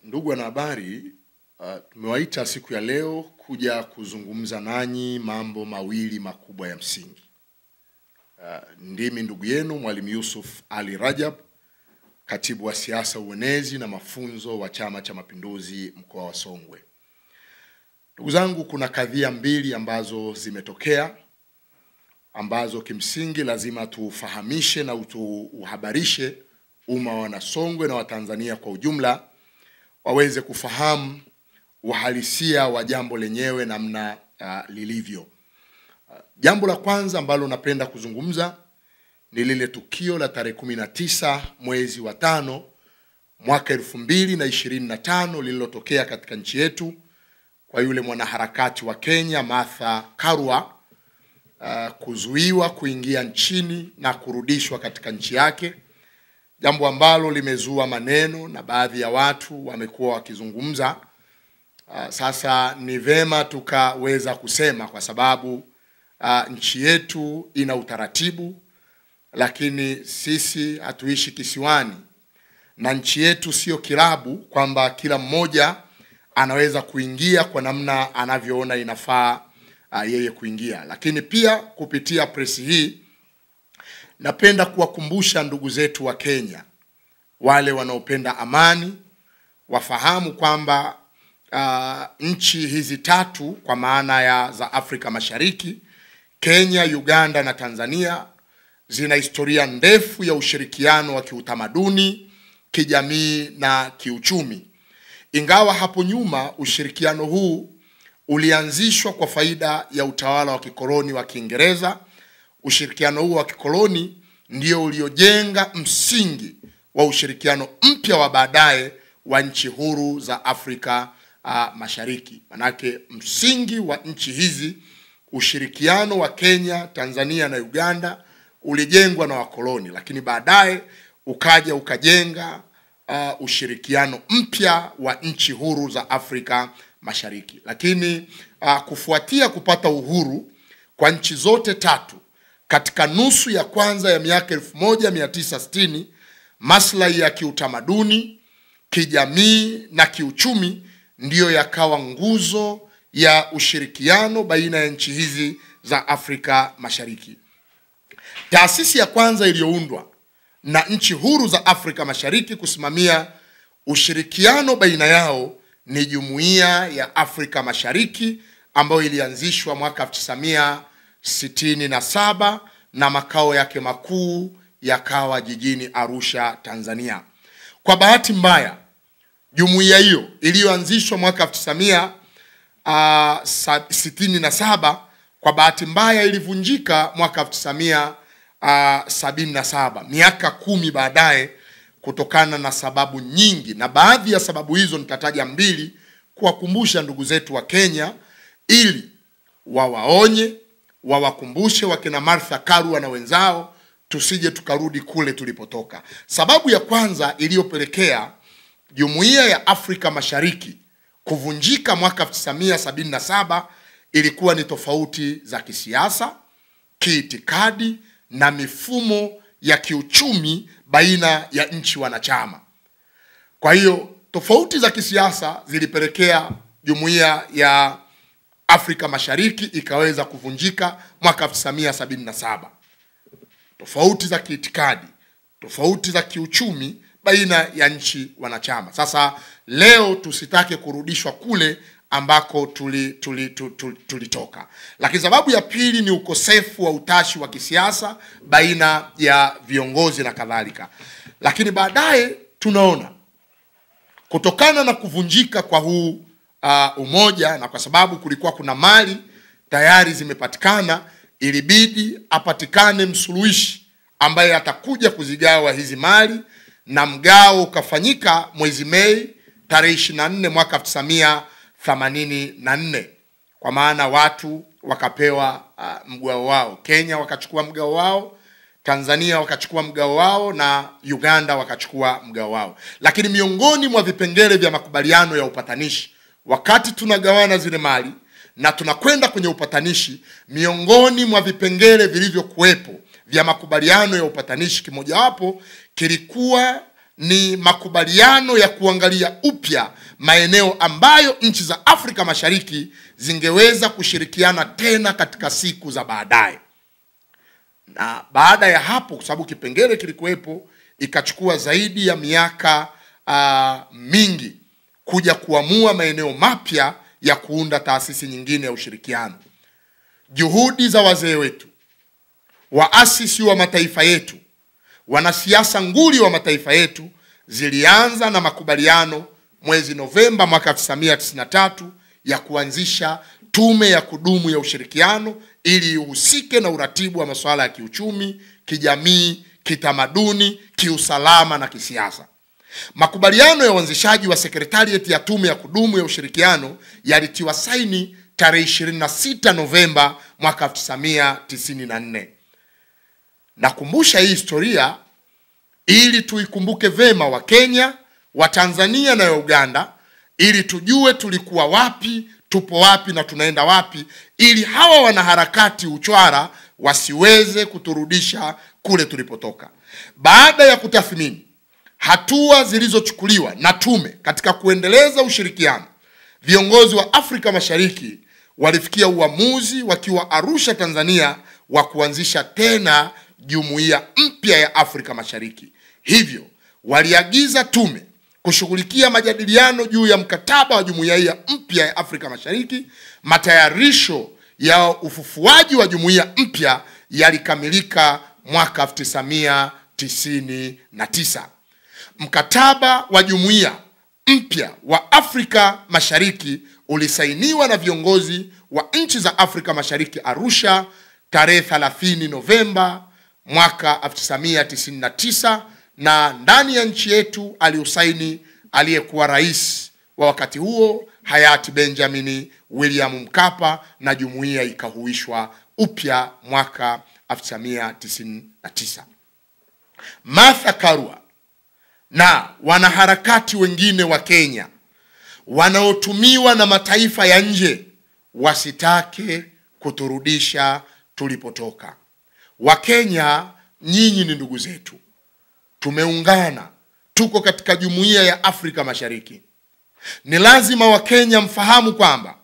Ndugu wanahabari, tumewaita siku ya leo kuja kuzungumza nanyi mambo mawili makubwa ya msingi. Ndimi ndugu yenu Mwalimu Yusuf Ali Rajab, katibu wa siasa, uenezi na mafunzo wa Chama cha Mapinduzi mkoa wa Songwe. Ndugu zangu, kuna kadhia mbili ambazo zimetokea, ambazo kimsingi lazima tufahamishe na uhabarishe umma wa Songwe na Watanzania kwa ujumla waweze kufahamu uhalisia wa jambo lenyewe namna lilivyo. Jambo la kwanza ambalo napenda kuzungumza ni lile tukio la tarehe 19 mwezi wa 5 mwaka 2025 lililotokea katika nchi yetu kwa yule mwanaharakati wa Kenya Martha Karua kuzuiwa kuingia nchini na kurudishwa katika nchi yake, jambo ambalo limezua maneno na baadhi ya watu wamekuwa wakizungumza. Sasa ni vema tukaweza kusema, kwa sababu nchi yetu ina utaratibu, lakini sisi hatuishi kisiwani, na nchi yetu sio kilabu kwamba kila mmoja anaweza kuingia kwa namna anavyoona inafaa yeye kuingia. Lakini pia kupitia presi hii napenda kuwakumbusha ndugu zetu wa Kenya, wale wanaopenda amani, wafahamu kwamba nchi hizi tatu kwa maana ya za Afrika Mashariki, Kenya, Uganda na Tanzania, zina historia ndefu ya ushirikiano wa kiutamaduni, kijamii na kiuchumi. Ingawa hapo nyuma ushirikiano huu ulianzishwa kwa faida ya utawala wa kikoloni wa Kiingereza, ushirikiano huu wa kikoloni ndio uliojenga msingi wa ushirikiano mpya wa baadaye wa nchi huru za Afrika Mashariki. Manake msingi wa nchi hizi, ushirikiano wa Kenya, Tanzania na Uganda ulijengwa na wakoloni, lakini baadaye ukajenga ushirikiano mpya wa nchi huru za Afrika Mashariki. Lakini kufuatia kupata uhuru kwa nchi zote tatu katika nusu ya kwanza ya miaka 1960, maslahi ya kiutamaduni, kijamii na kiuchumi ndiyo yakawa nguzo ya ushirikiano baina ya nchi hizi za Afrika Mashariki. Taasisi ya kwanza iliyoundwa na nchi huru za Afrika Mashariki kusimamia ushirikiano baina yao ni Jumuiya ya Afrika Mashariki, ambayo ilianzishwa mwaka 1967 na makao yake makuu yakawa jijini Arusha, Tanzania. Kwa bahati mbaya, jumuiya hiyo iliyoanzishwa mwaka 1967 kwa bahati mbaya ilivunjika mwaka 1977, miaka 10 baadaye, kutokana na sababu nyingi, na baadhi ya sababu hizo nitataja mbili kuwakumbusha ndugu zetu wa Kenya ili wawaonye, wawakumbushe wakina Martha Karua na wenzao tusije tukarudi kule tulipotoka. Sababu ya kwanza iliyopelekea Jumuiya ya Afrika Mashariki kuvunjika mwaka 1977 ilikuwa ni tofauti za kisiasa, kiitikadi na mifumo ya kiuchumi baina ya nchi wanachama. Kwa hiyo tofauti za kisiasa zilipelekea Jumuiya ya Afrika Mashariki ikaweza kuvunjika mwaka 1977. Tofauti za kiitikadi, tofauti za kiuchumi baina ya nchi wanachama. Sasa leo tusitake kurudishwa kule ambako tulitoka. Lakini sababu ya pili ni ukosefu wa utashi wa kisiasa baina ya viongozi na kadhalika. Lakini baadaye tunaona kutokana na kuvunjika kwa huu umoja, na kwa sababu kulikuwa kuna mali tayari zimepatikana, ilibidi apatikane msuluhishi ambaye atakuja kuzigawa hizi mali, na mgao ukafanyika mwezi Mei tarehe 24 mwaka 1984. Kwa maana watu wakapewa mgao wao. Kenya wakachukua mgao wao, Tanzania wakachukua mgao wao, na Uganda wakachukua mgao wao. Lakini miongoni mwa vipengele vya makubaliano ya upatanishi, wakati tunagawana zile mali na tunakwenda kwenye upatanishi, miongoni mwa vipengele vilivyokuwepo vya makubaliano ya upatanishi, kimojawapo kilikuwa ni makubaliano ya kuangalia upya maeneo ambayo nchi za Afrika Mashariki zingeweza kushirikiana tena katika siku za baadaye. Na baada ya hapo, kwa sababu kipengele kilikuwepo, ikachukua zaidi ya miaka mingi kuja kuamua maeneo mapya ya kuunda taasisi nyingine ya ushirikiano. Juhudi za wazee wetu, waasisi wa mataifa yetu, wanasiasa nguli wa mataifa yetu zilianza na makubaliano mwezi Novemba mwaka 1993 ya kuanzisha tume ya kudumu ya ushirikiano ili ihusike na uratibu wa masuala ya kiuchumi, kijamii, kitamaduni, kiusalama na kisiasa. Makubaliano ya uanzishaji wa sekretarieti ya tume ya kudumu ya ushirikiano yalitiwa saini tarehe 26 Novemba mwaka 1994. Nakumbusha hii historia ili tuikumbuke vema wa Kenya, wa Tanzania na Uganda, ili tujue tulikuwa wapi, tupo wapi na tunaenda wapi, ili hawa wanaharakati uchwara wasiweze kuturudisha kule tulipotoka. Baada ya kutathmini hatua zilizochukuliwa na tume katika kuendeleza ushirikiano, viongozi wa Afrika Mashariki walifikia uamuzi wakiwa Arusha, Tanzania, wa kuanzisha tena jumuiya mpya ya Afrika Mashariki. Hivyo waliagiza tume kushughulikia majadiliano juu ya mkataba wa jumuiya mpya ya Afrika Mashariki. Matayarisho ya ufufuaji wa jumuiya mpya yalikamilika mwaka 1999. Mkataba wa jumuiya mpya wa Afrika Mashariki ulisainiwa na viongozi wa nchi za Afrika Mashariki Arusha tarehe 30 Novemba mwaka 1999, na ndani ya nchi yetu aliusaini aliyekuwa rais wa wakati huo hayati Benjamin William Mkapa, na jumuiya ikahuishwa upya mwaka 1999. Martha Karua na wanaharakati wengine wa Kenya wanaotumiwa na mataifa ya nje wasitake kuturudisha tulipotoka. Wakenya, nyinyi ni ndugu zetu. Tumeungana, tuko katika jumuiya ya Afrika Mashariki. Ni lazima Wakenya mfahamu kwamba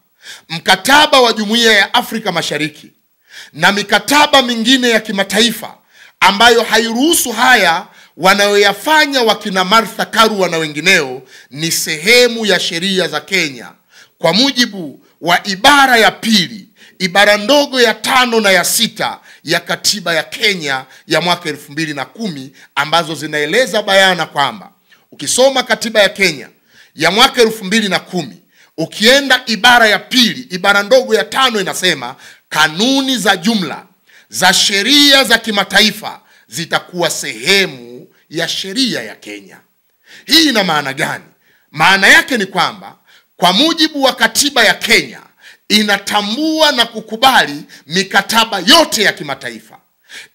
mkataba wa jumuiya ya Afrika Mashariki na mikataba mingine ya kimataifa ambayo hairuhusu haya wanayoyafanya wakina Martha Karua na wengineo ni sehemu ya sheria za Kenya kwa mujibu wa ibara ya 2, ibara ndogo ya 5 na ya 6 ya katiba ya Kenya ya mwaka 2010, ambazo zinaeleza bayana kwamba ukisoma katiba ya Kenya ya mwaka 2010, ukienda ibara ya 2, ibara ndogo ya 5 inasema kanuni za jumla za sheria za kimataifa zitakuwa sehemu ya sheria ya Kenya. Hii ina maana gani? Maana yake ni kwamba kwa mujibu wa katiba ya Kenya inatambua na kukubali mikataba yote ya kimataifa.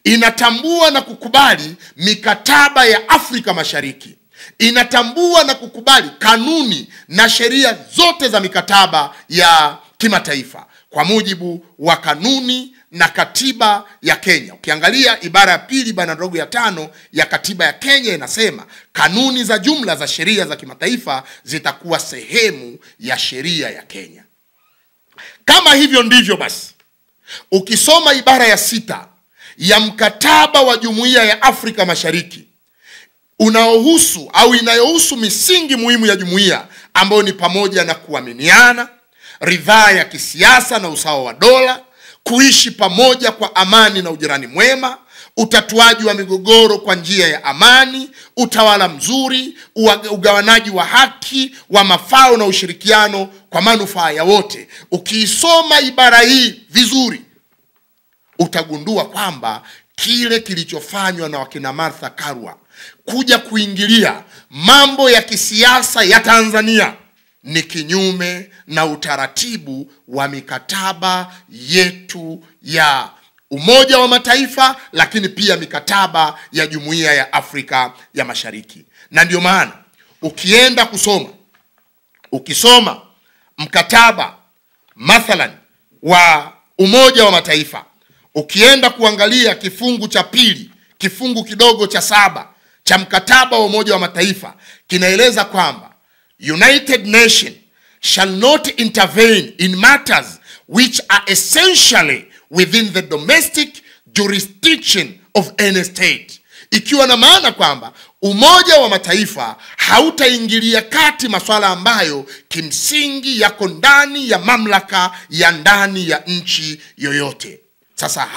Inatambua na kukubali mikataba ya Afrika Mashariki. Inatambua na kukubali kanuni na sheria zote za mikataba ya kimataifa kwa mujibu wa kanuni na katiba ya Kenya. Ukiangalia ibara ya 2, ibara ndogo ya 5 ya katiba ya Kenya inasema kanuni za jumla za sheria za kimataifa zitakuwa sehemu ya sheria ya Kenya. Kama hivyo ndivyo basi, ukisoma ibara ya 6 ya mkataba wa jumuiya ya Afrika Mashariki unaohusu au inayohusu misingi muhimu ya jumuiya ambayo ni pamoja na kuaminiana, ridhaa ya kisiasa na usawa wa dola, kuishi pamoja kwa amani na ujirani mwema, utatuaji wa migogoro kwa njia ya amani, utawala mzuri, ugawanaji wa haki, wa mafao na ushirikiano kwa manufaa ya wote. Ukiisoma ibara hii vizuri, utagundua kwamba kile kilichofanywa na wakina Martha Karua kuja kuingilia mambo ya kisiasa ya Tanzania ni kinyume na utaratibu wa mikataba yetu ya Umoja wa Mataifa, lakini pia mikataba ya Jumuiya ya Afrika ya Mashariki. Na ndio maana ukienda ukisoma mkataba mathalan wa Umoja wa Mataifa, ukienda kuangalia kifungu cha 2, kifungu kidogo cha 7 cha mkataba wa Umoja wa Mataifa kinaeleza kwamba United Nations shall not intervene in matters which are essentially within the domestic jurisdiction of any state. Ikiwa na maana kwamba Umoja wa Mataifa hautaingilia kati masuala ambayo kimsingi yako ndani ya mamlaka ya ndani ya nchi yoyote. Sasa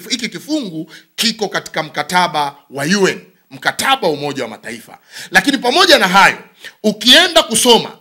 hiki kifungu kiko katika mkataba wa UN, mkataba wa Umoja wa Mataifa. Lakini pamoja na hayo, ukienda kusoma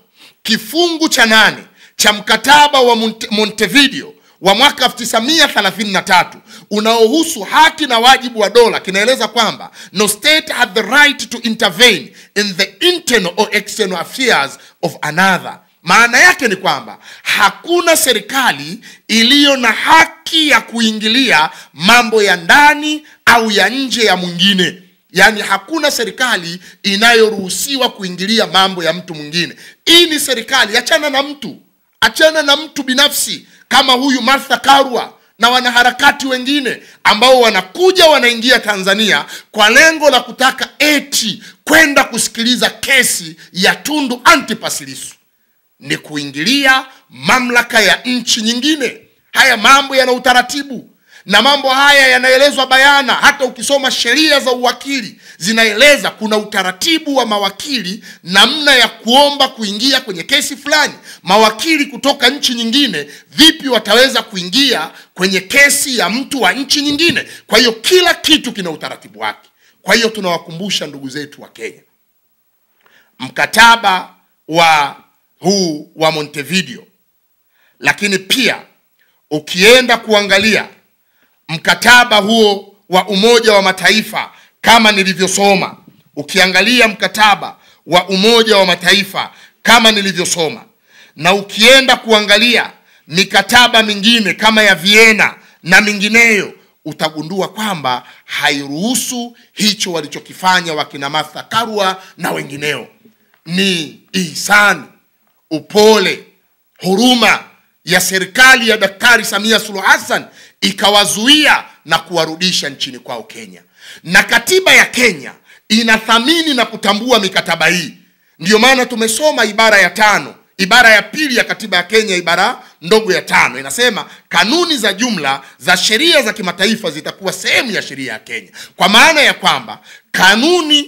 kifungu cha 8 cha mkataba wa Montevideo wa mwaka 1933 unaohusu haki na wajibu wa dola, kinaeleza kwamba no state has the right to intervene in the internal or external affairs of another. Maana yake ni kwamba hakuna serikali iliyo na haki ya kuingilia mambo ya ndani au ya nje ya mwingine. Yani hakuna serikali inayoruhusiwa kuingilia mambo ya mtu mwingine. Hii ni serikali, achana na mtu binafsi kama huyu Martha Karua na wanaharakati wengine ambao wanakuja wanaingia Tanzania kwa lengo la kutaka eti kwenda kusikiliza kesi ya Tundu Antipas Lissu. Ni kuingilia mamlaka ya nchi nyingine. Haya mambo yana utaratibu, na mambo haya yanaelezwa bayana. Hata ukisoma sheria za uwakili zinaeleza kuna utaratibu wa mawakili, namna ya kuomba kuingia kwenye kesi fulani. Mawakili kutoka nchi nyingine vipi wataweza kuingia kwenye kesi ya mtu wa nchi nyingine? Kwa hiyo kila kitu kina utaratibu wake. Kwa hiyo tunawakumbusha ndugu zetu wa Kenya, mkataba huu wa Montevideo, lakini pia ukienda kuangalia mkataba huo wa Umoja wa Mataifa kama nilivyosoma, ukiangalia mkataba wa Umoja wa Mataifa kama nilivyosoma, na ukienda kuangalia mikataba mingine kama ya Vienna na mingineyo, utagundua kwamba hairuhusu hicho walichokifanya wakina Martha Karua na wengineo. Ni ihsani, upole, huruma ya serikali ya Daktari Samia Suluhu Hassan ikawazuia na kuwarudisha nchini kwao Kenya. Na katiba ya Kenya inathamini na kutambua mikataba hii. Ndio maana tumesoma ibara ya 5, ibara ya 2 ya katiba ya Kenya, ibara ndogo ya 5 inasema kanuni za jumla za sheria za kimataifa zitakuwa sehemu ya sheria ya Kenya. Kwa maana ya kwamba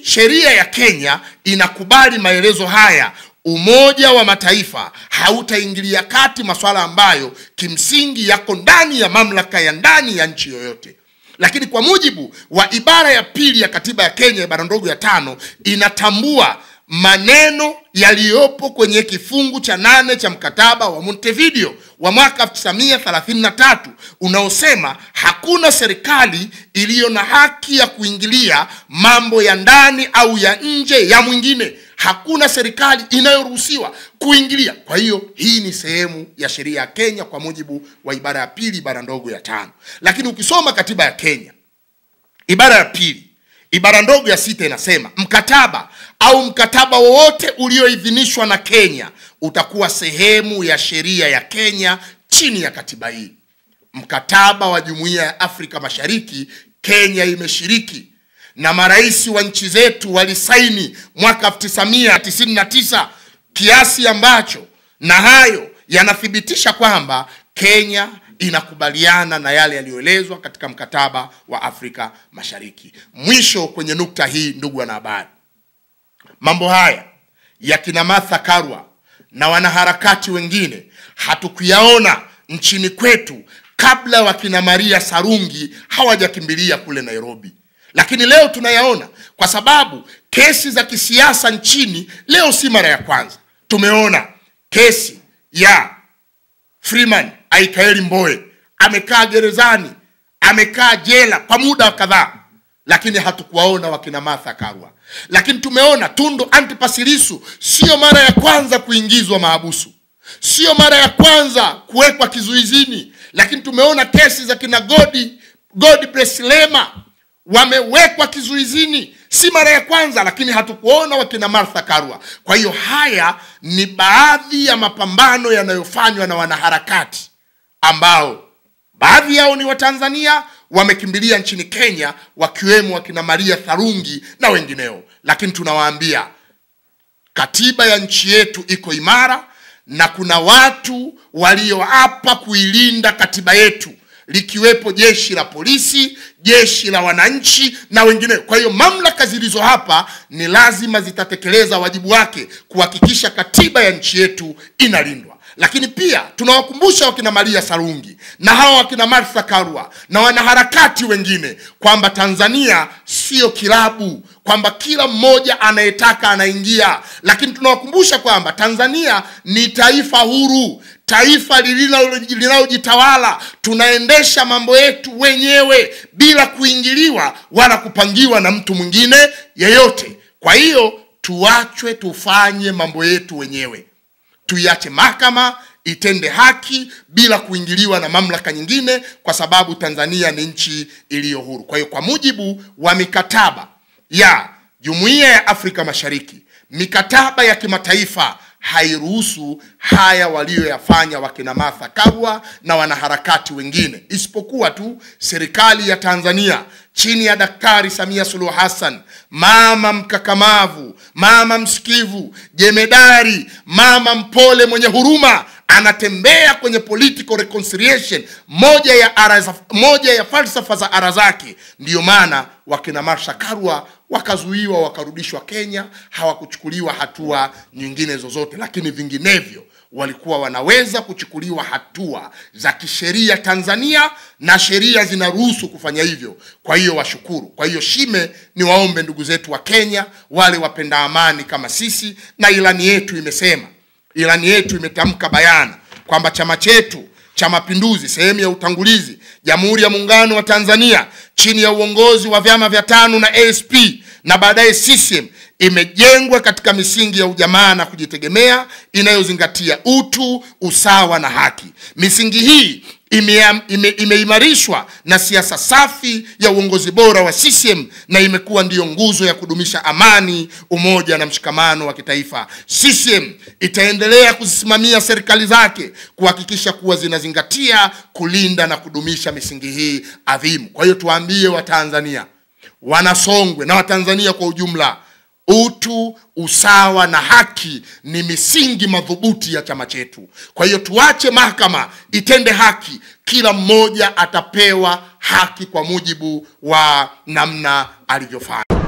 sheria ya Kenya inakubali maelezo haya: Umoja wa Mataifa hautaingilia kati masuala ambayo kimsingi yako ndani ya mamlaka ya ndani ya nchi yoyote. Lakini kwa mujibu wa ibara ya 2 ya katiba ya Kenya, ibara ndogo ya 5, inatambua maneno yaliyopo kwenye kifungu cha 8 cha mkataba wa Montevideo wa mwaka 1933 unaosema hakuna serikali iliyo na haki ya kuingilia mambo ya ndani au ya nje ya mwingine. Hakuna serikali inayoruhusiwa kuingilia. Kwa hiyo hii ni sehemu ya sheria ya Kenya kwa mujibu wa ibara ya 2, ibara ndogo ya 5. Lakini ukisoma katiba ya Kenya, ibara ya 2, ibara ndogo ya 6 inasema mkataba au mkataba wowote ulioidhinishwa na Kenya utakuwa sehemu ya sheria ya Kenya chini ya katiba hii. Mkataba wa Jumuiya ya Afrika Mashariki Kenya imeshiriki, na marais wa nchi zetu walisaini mwaka 1999, kiasi ambacho na hayo yanathibitisha kwamba Kenya inakubaliana na yale yaliyoelezwa katika mkataba wa Afrika Mashariki. Mwisho kwenye nukta hii, ndugu wanahabari, mambo haya ya kina Martha Karua na wanaharakati wengine hatukuyaona nchini kwetu kabla wakina Maria Sarungi hawajakimbilia kule Nairobi. Lakini leo tunayaona kwa sababu kesi za kisiasa nchini leo si mara ya kwanza. Tumeona kesi ya Freeman Aikaeli Mbowe, amekaa gerezani, amekaa jela kwa muda kadhaa, lakini hatukuwaona wakina Martha Karua. Lakini tumeona Tundu Antipas Lissu sio mara ya kwanza kuingizwa mahabusu, sio mara ya kwanza kuwekwa kizuizini, lakini tumeona kesi za kina Godbless Lema wamewekwa kizuizini, si mara ya kwanza, lakini hatukuona wakina Martha Karua. Kwa hiyo haya ni baadhi ya mapambano yanayofanywa na wanaharakati ambao Baadhi yao ni Watanzania wamekimbilia nchini Kenya, wakiwemo wakina Maria Sarungi na wengineo. Lakini tunawaambia katiba ya nchi yetu iko imara, na kuna watu walioapa kuilinda katiba yetu, likiwepo jeshi la polisi, jeshi la wananchi na wengine. Kwa hiyo mamlaka zilizo hapa ni lazima zitatekeleza wajibu wake kuhakikisha katiba ya nchi yetu inalindwa. Lakini pia tunawakumbusha wakina Maria Sarungi na hawa wakina Martha Karua na wanaharakati wengine kwamba Tanzania sio kilabu, kwamba kila mmoja anayetaka anaingia. Lakini tunawakumbusha kwamba Tanzania ni taifa huru, taifa linalojitawala. Tunaendesha mambo yetu wenyewe bila kuingiliwa wala kupangiwa na mtu mwingine yeyote. Kwa hiyo tuachwe tufanye mambo yetu wenyewe. Tuiache mahakama itende haki bila kuingiliwa na mamlaka nyingine, kwa sababu Tanzania ni nchi iliyo huru. Kwa hiyo kwa mujibu wa mikataba ya Jumuiya ya Afrika Mashariki, mikataba ya kimataifa hairuhusu haya walioyafanya wakina Martha Karua na wanaharakati wengine, isipokuwa tu serikali ya Tanzania chini ya Daktari Samia Suluhu Hassan, mama mkakamavu, mama msikivu, jemedari, mama mpole mwenye huruma, anatembea kwenye political reconciliation. Moja ya falsafa za ara zake. Ndiyo maana wakina Martha Karua wakazuiwa, wakarudishwa Kenya, hawakuchukuliwa hatua nyingine zozote. Lakini vinginevyo walikuwa wanaweza kuchukuliwa hatua za kisheria Tanzania, na sheria zinaruhusu kufanya hivyo. Kwa hiyo washukuru. Kwa hiyo shime ni waombe ndugu zetu wa Kenya, wale wapenda amani kama sisi, na ilani yetu imesema, ilani yetu imetamka bayana kwamba chama chetu cha Mapinduzi sehemu ya utangulizi, Jamhuri ya Muungano wa Tanzania chini ya uongozi wa vyama vya TANU na ASP na baadaye CCM, imejengwa katika misingi ya ujamaa na kujitegemea inayozingatia utu, usawa na haki. Misingi hii imeimarishwa na siasa safi ya uongozi bora wa CCM, na imekuwa ndiyo nguzo ya kudumisha amani, umoja na mshikamano wa kitaifa. CCM itaendelea kuzisimamia serikali zake kuhakikisha kuwa zinazingatia, kulinda na kudumisha misingi hii adhimu. Kwa hiyo tuambie Watanzania, Wanasongwe na Watanzania kwa ujumla, utu, usawa na haki ni misingi madhubuti ya chama chetu. Kwa hiyo tuache mahakama itende haki, kila mmoja atapewa haki kwa mujibu wa namna alivyofanya.